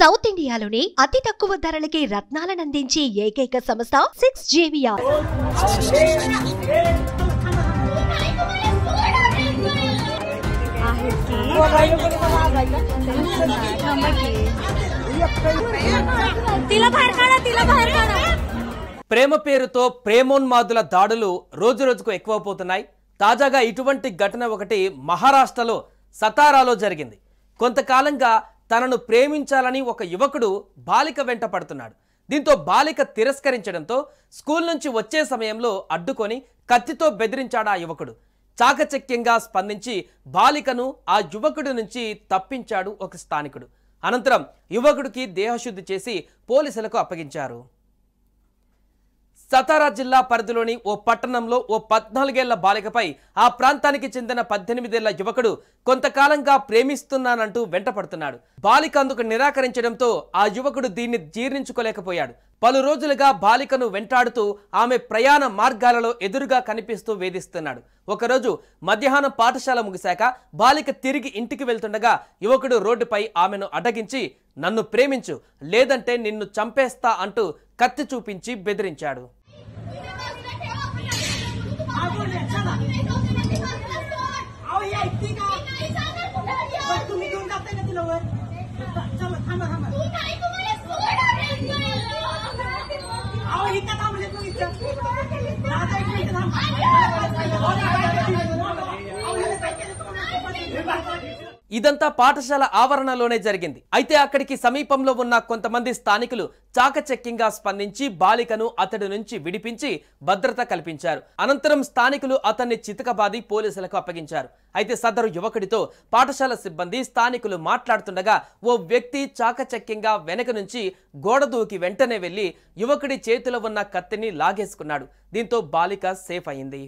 South ఇండియాలోనే అతి తక్కువ ధరలకి రత్నాలను అందించే ఏకైక సంస్థ 6JVR. ప్రేమ పేరుతో ప్రేమోన్మాదుల దాడులు రోజురోజుకు ఎక్కువపోతున్నాయి. తాజాగా ఇటువంటి ఘటన ఒకటి మహారాష్ట్రలో సతారాలో జరిగింది. కొంతకాలంగా తనను ప్రేమించాలని ఒక యువకుడు బాలిక వెంట పడుతున్నాడు. దీంతో బాలిక తిరస్కరించడంతో స్కూల్ నుంచి వచ్చే సమయంలో అడ్డుకొని కత్తితో బెదిరించాడు ఆ యువకుడు. చాకచక్యంగా స్పందించి బాలికను ఆ యువకుడి నుంచి తప్పించాడు ఒక స్థానికుడు. అనంతరం యువకుడికి దేహశుద్ధి చేసి పోలీసులకు అప్పగించారు. సతారా జిల్లా పరిధిలోని ఓ పట్టణంలో ఓ 14 ఏళ్ల బాలికపై ఆ ప్రాంతానికి చెందిన 18 ఏళ్ల యువకుడు కొంతకాలంగా ప్రేమిస్తున్నానంటూ వెంటపడుతున్నాడు. బాలిక అందుకు నిరాకరించడంతో ఆ యువకుడు దీన్ని జీర్ణించుకోలేకపోయాడు. పలు రోజులుగా బాలికను వెంటాడుతూ ఆమె ప్రయాణ మార్గాలలో ఎదురుగా కనిపిస్తూ వేధిస్తున్నాడు. ఒకరోజు మధ్యాహ్నం పాఠశాల ముగిశాక బాలిక తిరిగి ఇంటికి వెళ్తుండగా యువకుడు రోడ్డుపై ఆమెను అడ్డగించి నన్ను ప్రేమించు లేదంటే నిన్ను చంపేస్తా అంటూ కత్తి చూపించి బెదిరించాడు. ఇదంతా పాఠశాల ఆవరణలోనే జరిగింది. అయితే అక్కడికి సమీపంలో ఉన్న కొంతమంది స్థానికులు చాకచక్యంగా స్పందించి బాలికను అతడి నుంచి విడిపించి భద్రత కల్పించారు. అనంతరం స్థానికులు అతన్ని చితకబాది పోలీసులకు అప్పగించారు. అయితే సదరు యువకుడితో పాఠశాల సిబ్బంది స్థానికులు మాట్లాడుతుండగా ఓ వ్యక్తి చాకచక్యంగా వెనక నుంచి గోడ దూకి వెంటనే వెళ్లి యువకుడి చేతిలో ఉన్న కత్తిని లాగేసుకున్నాడు. దీంతో బాలిక సేఫ్ అయింది.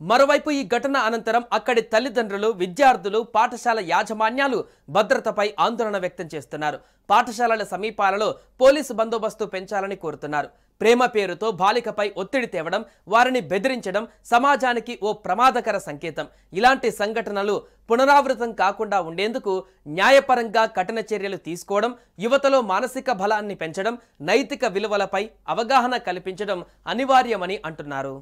మరోవైపు ఈ ఘటన అనంతరం అక్కడి తల్లిదండ్రులు, విద్యార్థులు, పాఠశాల యాజమాన్యాలు భద్రతపై ఆందోళన వ్యక్తం చేస్తున్నారు. పాఠశాలల సమీపాలలో పోలీసు బందోబస్తు పెంచాలని కోరుతున్నారు. ప్రేమ పేరుతో బాలికపై ఒత్తిడి తేవడం, వారిని బెదిరించడం సమాజానికి ఓ ప్రమాదకర సంకేతం. ఇలాంటి సంఘటనలు పునరావృతం కాకుండా ఉండేందుకు న్యాయపరంగా కఠిన చర్యలు తీసుకోవడం, యువతలో మానసిక బలాన్ని పెంచడం, నైతిక విలువలపై అవగాహన కల్పించడం అనివార్యమని అంటున్నారు.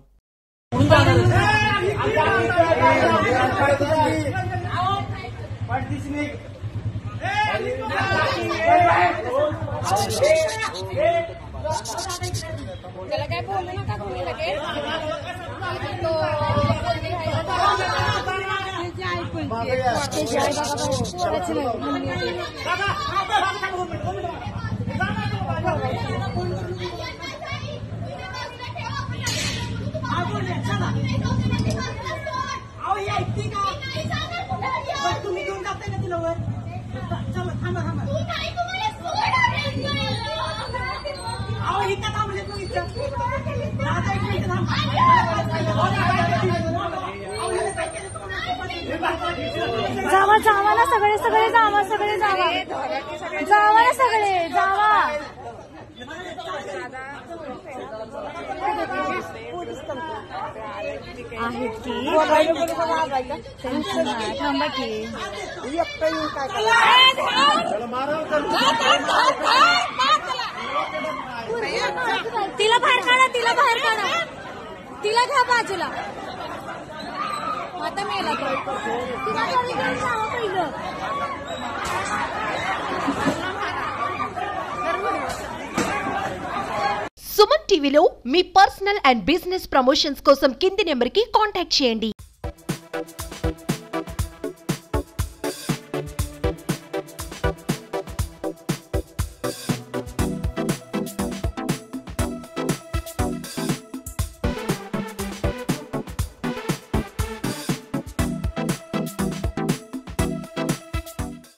जावा जावा ना सगळे सगळे जावा सगळे जावा जावा ना सगळे जावा आहेत की थांबा की तिला बाहेर काढा तिला बाहेर काढा तिला घ्या बाजूला आता मेला पहिलं సుమన్ టీవీలో మీ పర్సనల్ అండ్ బిజినెస్ ప్రమోషన్స్ కోసం కింది నెంబర్కి కాంటాక్ట్ చేయండి.